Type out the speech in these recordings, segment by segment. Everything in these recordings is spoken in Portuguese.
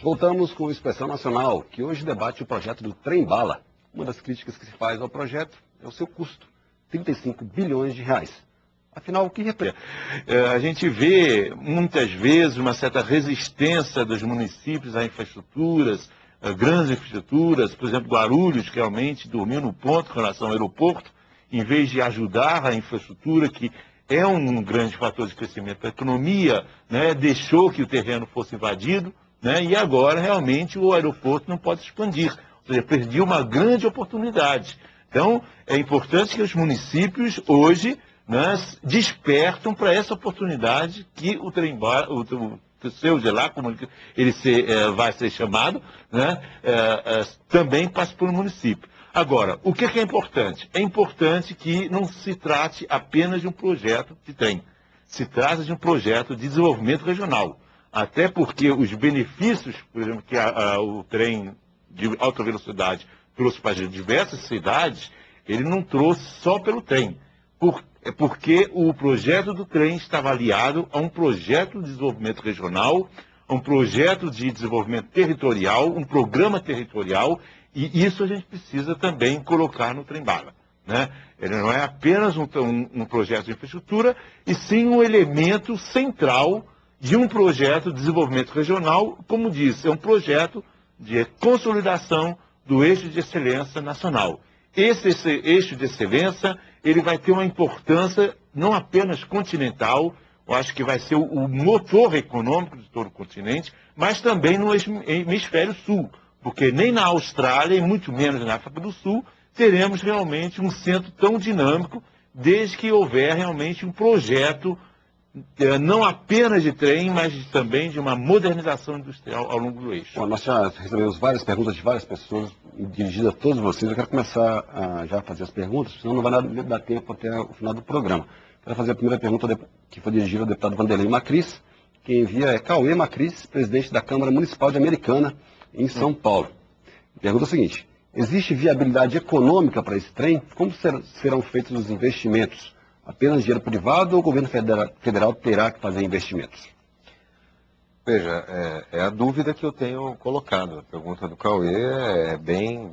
Voltamos com o Expressão Nacional, que hoje debate o projeto do Trem-Bala. Uma das críticas que se faz ao projeto é o seu custo, 35 bilhões de reais. Afinal, o que representa? A gente vê, muitas vezes, uma certa resistência dos municípios a infraestruturas, a grandes infraestruturas, por exemplo, Guarulhos, que realmente dormiu no ponto com relação ao aeroporto, em vez de ajudar a infraestrutura, que é um grande fator de crescimento da economia, né, deixou que o terreno fosse invadido, né, e agora realmente o aeroporto não pode se expandir. Ou seja, perdeu uma grande oportunidade. Então, é importante que os municípios hoje, né, despertam para essa oportunidade que o trem-bala, o seu de lá, como ele vai ser chamado, né, também passa por um município. Agora, o que é importante? É importante que não se trate apenas de um projeto de trem. Se trata de um projeto de desenvolvimento regional. Até porque os benefícios, por exemplo, que o trem de alta velocidade trouxe para diversas cidades, ele não trouxe só pelo trem. Porque o projeto do trem estava aliado a um projeto de desenvolvimento regional, a um projeto de desenvolvimento territorial, um programa territorial, e isso a gente precisa também colocar no trem-bala, né? Ele não é apenas um projeto de infraestrutura, e sim um elemento central de um projeto de desenvolvimento regional, como disse, é um projeto de consolidação do eixo de excelência nacional. Esse eixo de excelência, ele vai ter uma importância não apenas continental, eu acho que vai ser o motor econômico de todo o continente, mas também no hemisfério sul, porque nem na Austrália, e muito menos na África do Sul, teremos realmente um centro tão dinâmico, desde que houver realmente um projeto, não apenas de trem, mas também de uma modernização industrial ao longo do eixo. Bom, nós já recebemos várias perguntas de várias pessoas, dirigidas a todos vocês. Eu quero começar a já fazer as perguntas, senão não vai dar tempo até o final do programa. Quero fazer a primeira pergunta que foi dirigida ao deputado Vanderlei Macris. Quem envia é Cauê Macris, presidente da Câmara Municipal de Americana, em São Paulo. Pergunta é a seguinte: existe viabilidade econômica para esse trem? Como serão feitos os investimentos? Apenas dinheiro privado ou o governo federal terá que fazer investimentos? Veja, é a dúvida que eu tenho colocado. A pergunta do Cauê é bem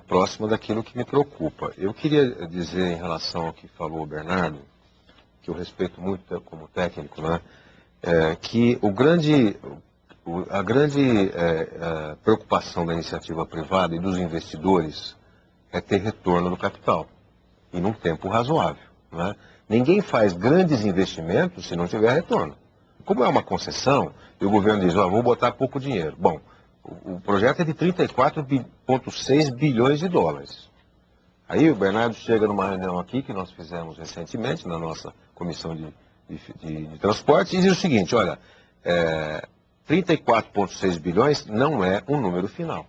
próxima daquilo que me preocupa. Eu queria dizer em relação ao que falou o Bernardo, que eu respeito muito como técnico, né, que a grande preocupação da iniciativa privada e dos investidores é ter retorno do capital, e num tempo razoável, né? Ninguém faz grandes investimentos se não tiver retorno. Como é uma concessão, e o governo diz, vou botar pouco dinheiro. Bom, o projeto é de 34,6 bilhões de dólares. Aí o Bernardo chega numa reunião aqui, que nós fizemos recentemente, na nossa comissão de transporte, e diz o seguinte, olha, 34,6 bilhões não é um número final.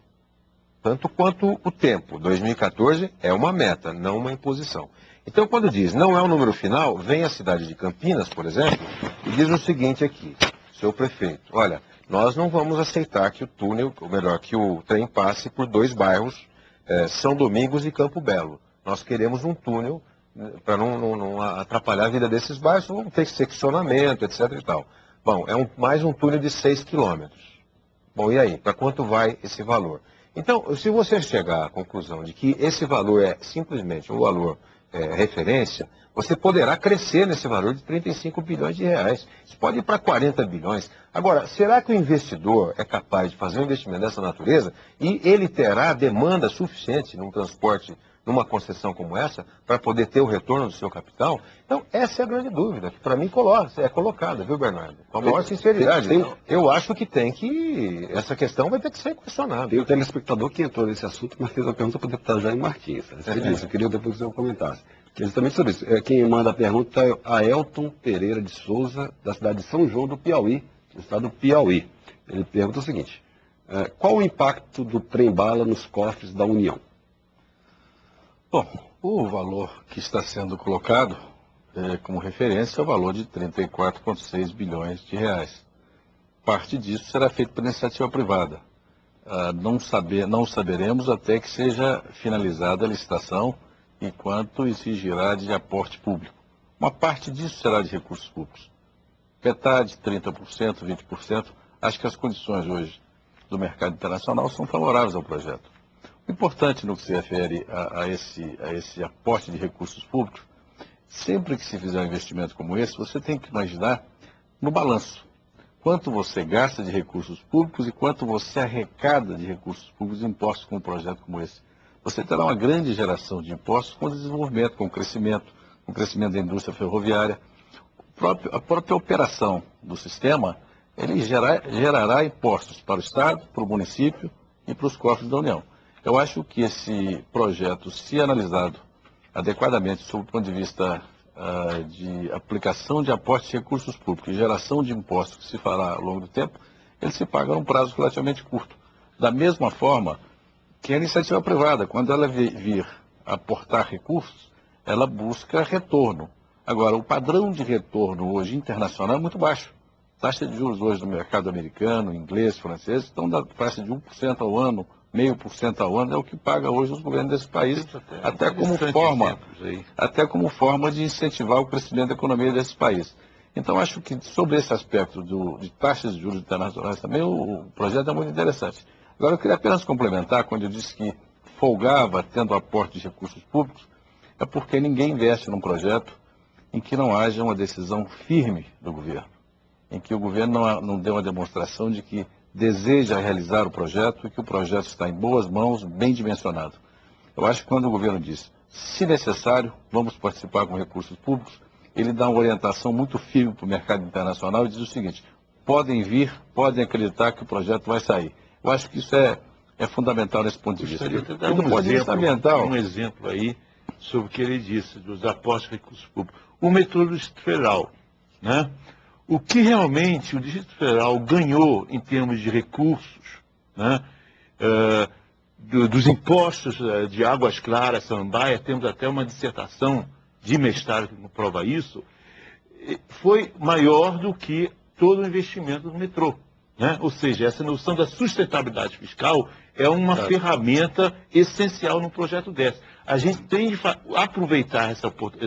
Tanto quanto o tempo, 2014 é uma meta, não uma imposição. Então, quando diz não é um número final, vem a cidade de Campinas, por exemplo, e diz o seguinte aqui, seu prefeito, olha, nós não vamos aceitar que o túnel, ou melhor, que o trem passe por dois bairros, São Domingos e Campo Belo. Nós queremos um túnel para não atrapalhar a vida desses bairros, vamos ter seccionamento, etc. e tal. Bom, mais um túnel de 6 quilômetros. Bom, e aí? Para quanto vai esse valor? Então, se você chegar à conclusão de que esse valor é simplesmente um valor referência, você poderá crescer nesse valor de 35 bilhões de reais. Isso pode ir para 40 bilhões. Agora, será que o investidor é capaz de fazer um investimento dessa natureza e ele terá demanda suficiente num transporte, numa concessão como essa, para poder ter o retorno do seu capital? Então, essa é a grande dúvida, que para mim é colocada, viu, Bernardo? Com a maior sinceridade. Eu acho que essa questão vai ter que ser questionada. Tem um telespectador que entrou nesse assunto, mas fez uma pergunta para o deputado Jair Martins. Eu queria depois que você comentasse. Que é justamente sobre isso. Quem manda a pergunta é a Aelton Pereira de Souza, da cidade de São João do Piauí, no estado do Piauí. Ele pergunta o seguinte: qual o impacto do trem-bala nos cofres da União? Bom, o valor que está sendo colocado como referência é o valor de 34,6 bilhões de reais. Parte disso será feito pela iniciativa privada. Não saberemos até que seja finalizada a licitação, enquanto exigirá de aporte público. Uma parte disso será de recursos públicos. Metade, 30%, 20%, acho que as condições hoje do mercado internacional são favoráveis ao projeto. O importante no que se refere a esse aporte de recursos públicos, sempre que se fizer um investimento como esse, você tem que imaginar no balanço. Quanto você gasta de recursos públicos e quanto você arrecada de recursos públicos e impostos com um projeto como esse. Você terá uma grande geração de impostos com desenvolvimento, com crescimento da indústria ferroviária. A própria operação do sistema, ele gerará impostos para o Estado, para o município e para os cofres da União. Eu acho que esse projeto, se analisado adequadamente sob o ponto de vista de aplicação de aportes de recursos públicos e geração de impostos que se fará ao longo do tempo, ele se paga num prazo relativamente curto. Da mesma forma que a iniciativa privada, quando ela vir aportar recursos, ela busca retorno. Agora, o padrão de retorno hoje internacional é muito baixo. Taxa de juros hoje no mercado americano, inglês, francês, estão da taxa de 1% ao ano, 0,5% ao ano, é o que paga hoje os governos desse país, até como forma de incentivar o crescimento da economia desse país. Então, acho que sobre esse aspecto de taxas de juros internacionais também, o projeto é muito interessante. Agora, eu queria apenas complementar, quando eu disse que folgava tendo aporte de recursos públicos, é porque ninguém investe num projeto em que não haja uma decisão firme do governo, em que o governo não dê uma demonstração de que deseja realizar o projeto e que o projeto está em boas mãos, bem dimensionado. Eu acho que quando o governo diz, se necessário, vamos participar com recursos públicos, ele dá uma orientação muito firme para o mercado internacional e diz o seguinte, podem vir, podem acreditar que o projeto vai sair. Eu acho que isso é fundamental nesse ponto de vista. Um exemplo aí sobre o que ele disse, dos aportes de recursos públicos. O metrô do Distrito Federal, né? O que realmente o Distrito Federal ganhou em termos de recursos, né? Dos impostos de Águas Claras, Samambaia, temos até uma dissertação de mestrado que comprova isso, foi maior do que todo o investimento do metrô. Né? Ou seja, essa noção da sustentabilidade fiscal é uma ferramenta essencial num projeto desse. A gente tem de aproveitar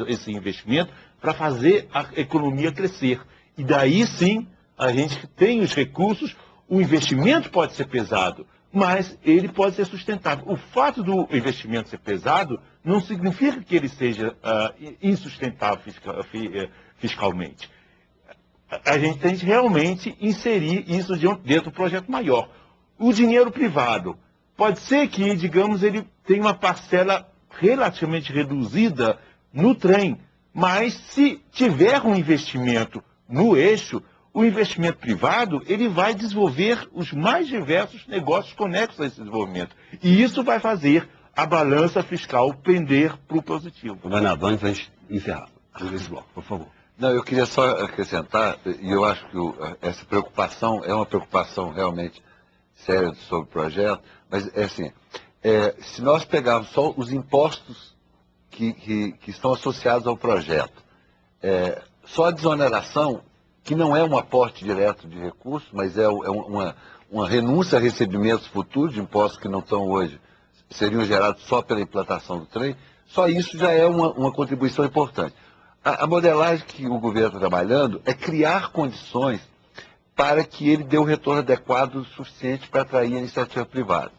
esse investimento para fazer a economia crescer. E daí sim, a gente tem os recursos, o investimento pode ser pesado, mas ele pode ser sustentável. O fato do investimento ser pesado não significa que ele seja insustentável fiscalmente. A gente tem de realmente inserir isso dentro do projeto maior. O dinheiro privado, pode ser que, digamos, ele tenha uma parcela relativamente reduzida no trem, mas se tiver um investimento no eixo, o investimento privado, ele vai desenvolver os mais diversos negócios conexos a esse desenvolvimento. E isso vai fazer a balança fiscal pender para o positivo. Governador, antes da gente encerrar, esse bloco, por favor. Não, eu queria só acrescentar, e eu acho que essa preocupação é uma preocupação realmente séria sobre o projeto, mas é assim, se nós pegarmos só os impostos que estão associados ao projeto, só a desoneração, que não é um aporte direto de recursos, mas é uma renúncia a recebimentos futuros de impostos que não estão hoje, seriam gerados só pela implantação do trem, só isso já é uma contribuição importante. A modelagem que o governo está trabalhando é criar condições para que ele dê o retorno adequado o suficiente para atrair a iniciativa privada.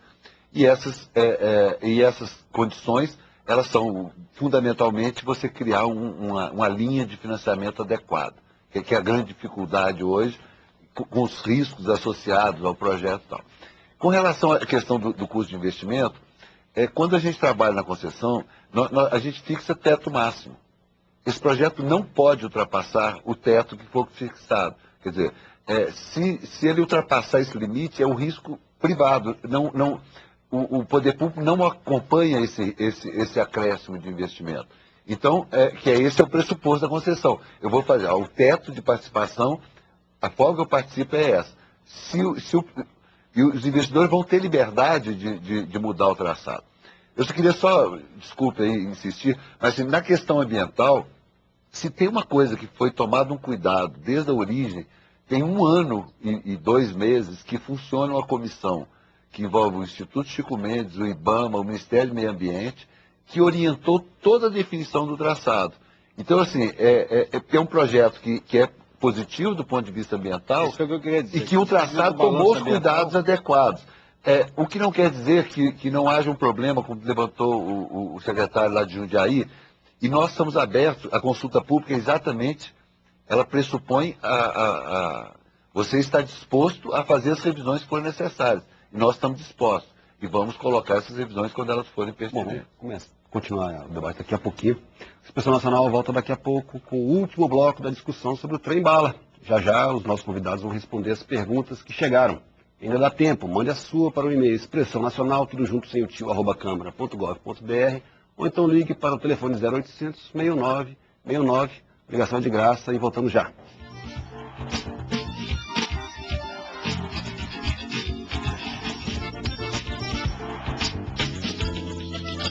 E essas condições, elas são fundamentalmente você criar uma linha de financiamento adequada, que é a grande dificuldade hoje, com os riscos associados ao projeto e tal. Com relação à questão do custo de investimento, quando a gente trabalha na concessão, a gente fixa teto máximo. Esse projeto não pode ultrapassar o teto que for fixado. Quer dizer, se ele ultrapassar esse limite, é um risco privado. O poder público não acompanha esse acréscimo de investimento. Então, esse é o pressuposto da concessão. Eu vou fazer o teto de participação, a forma que eu participo é essa. E os investidores vão ter liberdade de mudar o traçado. Eu só queria desculpa aí insistir, mas assim, na questão ambiental, se tem uma coisa que foi tomado um cuidado desde a origem, tem 1 ano e 2 meses que funciona uma comissão que envolve o Instituto Chico Mendes, o IBAMA, o Ministério do Meio Ambiente, que orientou toda a definição do traçado. Então, assim, é um projeto que é positivo do ponto de vista ambiental Isso é o que eu queria dizer. e que o traçado tomou os cuidados adequados. O que não quer dizer que não haja um problema, como levantou o secretário lá de Jundiaí, e nós estamos abertos, a consulta pública exatamente, ela pressupõe você está disposto a fazer as revisões que forem necessárias. E nós estamos dispostos. E vamos colocar essas revisões quando elas forem Bom, pertinentes. vamos continuar o debate daqui a pouquinho. A Expressão Nacional volta daqui a pouco com o último bloco da discussão sobre o trem-bala. Já já os nossos convidados vão responder as perguntas que chegaram. Ainda dá tempo, mande a sua para o e-mail Expressão Nacional, tudo junto sem o tio, @câmara.gov.br, ou então ligue para o telefone 0800 69 69, ligação de graça, e voltamos já.